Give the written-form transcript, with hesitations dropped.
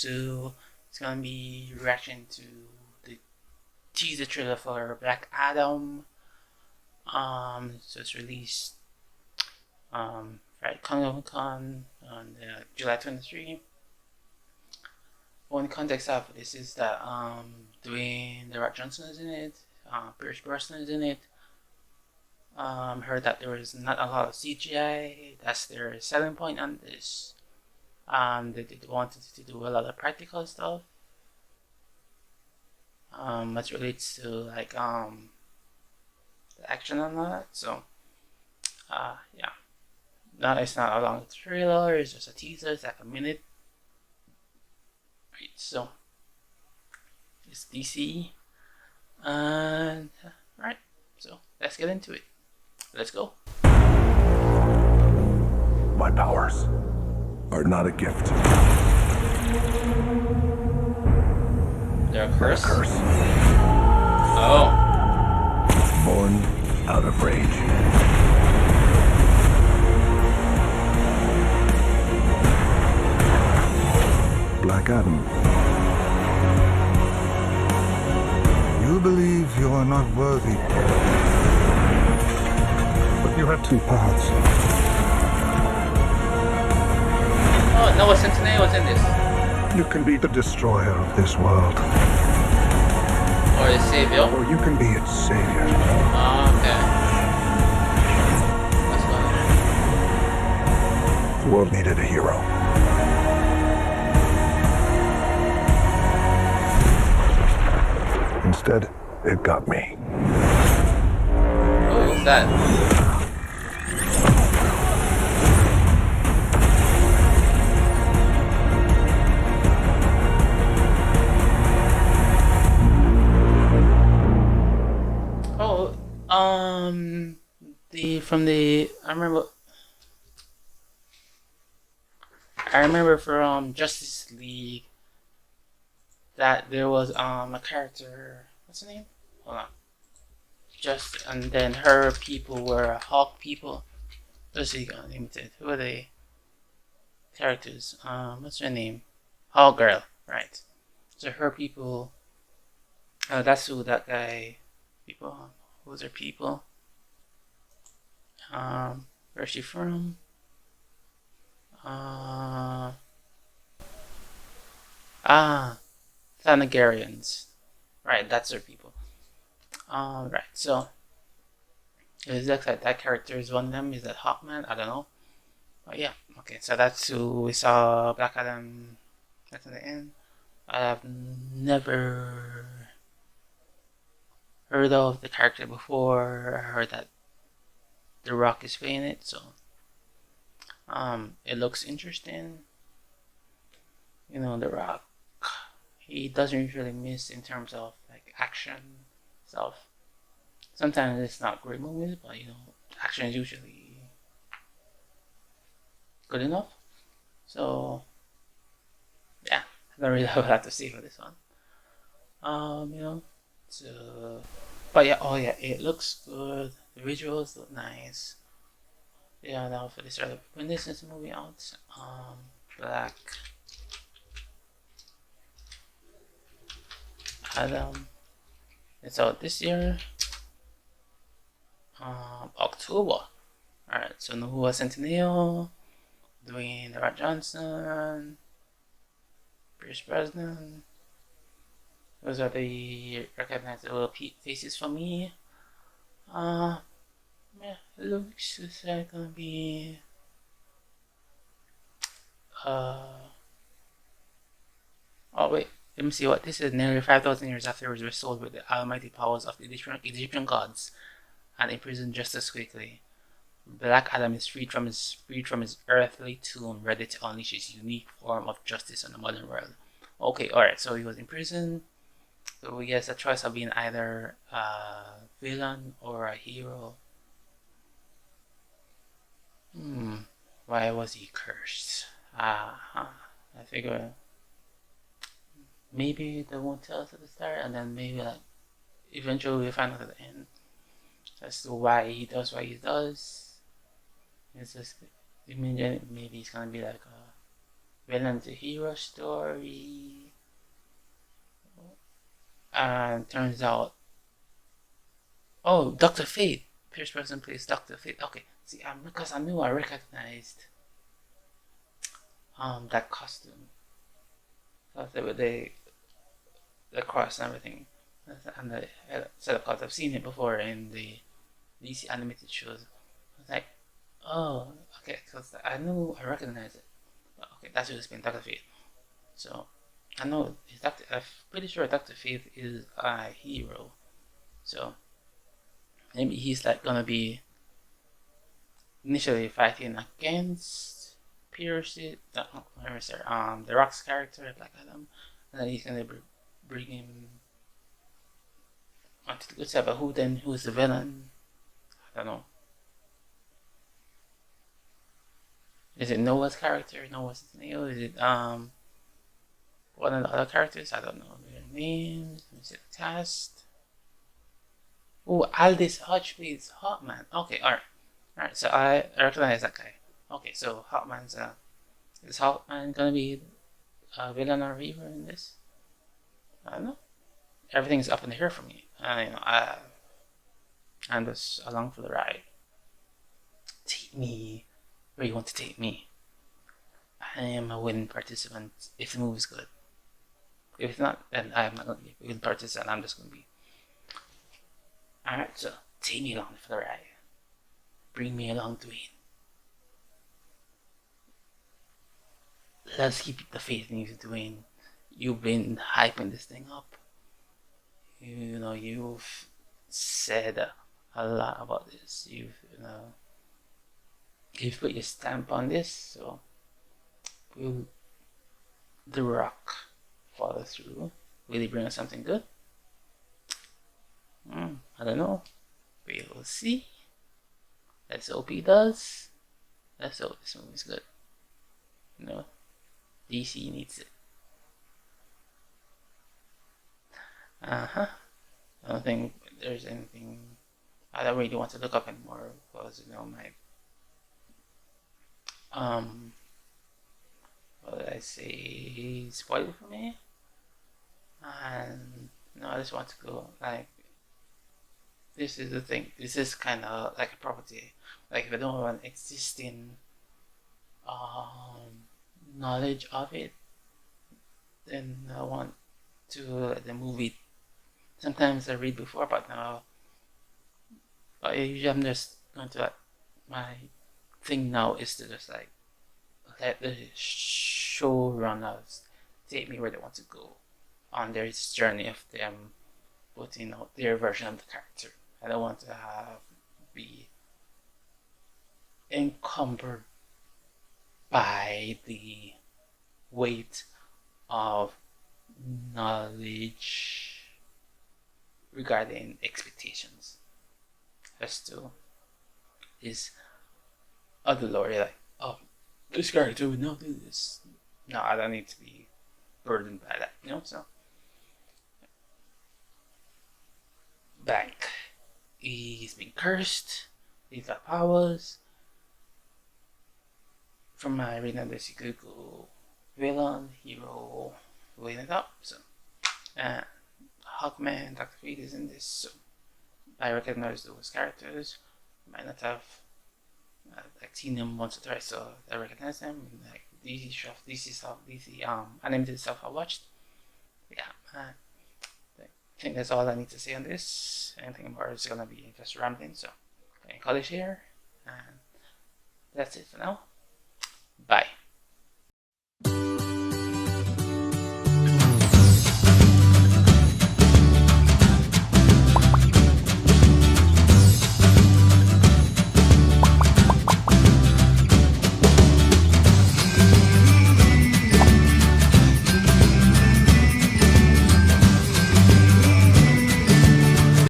2. It's gonna be reaction to the teaser trailer for Black Adam. So it's released Friday Comic Con on July 23. One context of this is that Dwayne The Rock Johnson is in it, Pierce Brosnan is in it. Heard that there was not a lot of CGI. That's their selling point on this. They wanted to do a lot of practical stuff. As relates to like the action and all that. So, yeah. No, it's not a long trailer. It's just a teaser. It's like a minute. Right. So, it's DC, and right. So let's get into it. Let's go. My powers are not a gift. They're a curse? A curse. Oh. Born out of rage. Black Adam. You believe you are not worthy. But you have two paths. Oh, Noah Centineo was in this. You can be the destroyer of this world. Or the savior. Or you can be its savior. Okay. Let's go. The world needed a hero. Instead, it got me. Oh, what's that? Oh, I remember from Justice League that there was a character, what's her name? Hold on. And then her people were Hawk people. Let's see, limited. Who are they? Characters. What's her name? Hawk Girl, right? So her people. That's who that guy. People. Who's her people? Where's she from? Thanagarians. Right, that's her people. Right, so it looks like that character is one of them. Is that Hawkman? I don't know. But yeah, okay, so that's who we saw Black Adam at the end. I have never heard of the character before. I heard that The Rock is playing it, so it looks interesting. You know, The Rock, he doesn't usually miss in terms of like action stuff. Sometimes it's not great movies, but you know, action is usually good enough. So yeah, I don't really have a lot to say for this one. You know, so but yeah, oh yeah, it looks good. The visuals look nice. Yeah, now for this other when this is a movie out, Black Adam. It's out this year, October. Alright, so Noah Centineo, Dwayne The Rock Johnson, Pierce Brosnan. Those are the recognizable faces for me. Yeah, it looks like gonna be oh wait, let me see what this is. Nearly 5,000 years after he was restored with the almighty powers of the Egyptian gods and imprisoned just as quickly, Black Adam is freed from his earthly tomb, ready to unleash his unique form of justice on the modern world. Okay, alright, so he was in prison. So he has a choice of being either a villain or a hero. Why was he cursed? I figure maybe they won't tell us at the start, and then maybe like eventually we'll find out at the end as to why he does what he does. It's just maybe it's gonna be like villain to hero story. And turns out, oh, Dr. Fate. Pierce Brosnan plays Dr. Fate. Okay, see, because I knew I recognized that costume. So the cross and everything, and the setup cards. I've seen it before in the DC animated shows. I was like, oh, okay, because I knew I recognized it. But okay, that's who it's been, Dr. Fate. So I know I'm pretty sure Dr. Fate is a hero. So maybe he's like gonna be initially fighting against Pierce, the Rock's character, Black Adam, and then he's gonna bring him onto the good side. But who's the villain? I don't know. Is it Noah's character? Noah's Neo? Is it one of the other characters? I don't know their names. Let me see the cast. Oh, Aldous Hodge plays Hawkman. Okay, alright. So I recognize that guy. Okay, so Hawkman's is Hawkman gonna be a villain or hero in this? I don't know. Everything's up in the air for me. I'm just along for the ride. Take me where you want to take me. I am a willing participant if the movie's good. If it's not, then I'm not gonna be a willing participant. I'm just gonna be. Alright, so take me along for the ride. Bring me along, Dwayne. Let's keep the faith in you, Dwayne. You've been hyping this thing up. You've said a lot about this. You've put your stamp on this, so will The Rock follow through? Will he bring us something good? I don't know. We will see. Let's hope he does. Let's hope this movie's good. DC needs it. I don't think there's anything I don't really want to look up anymore because my what did I say? Spoil for me. And I just want to go like. This is the thing. This is kind of like a property. Like if I don't have an existing knowledge of it, then I want to let the movie. Sometimes I read before, but now, usually I'm just going to my thing now is to just like let the showrunners take me where they want to go on their journey of them putting out their version of the character. I don't want to be encumbered by the weight of knowledge regarding expectations as to his other lore. Like, oh, this character would not do this. No, I don't need to be burdened by that, so Bank. He's been cursed. He's got powers. From my reading this, you could go villain, hero, weighing it up. So, Hawkman, Dr. Fate is in this. So, I recognize those characters. Might not have seen them once or twice, so I recognize them. Like DC stuff, DC animated stuff I watched. Yeah, I think that's all I need to say on this. Anything more is gonna be just rambling. So, I call it here, and that's it for now. Bye.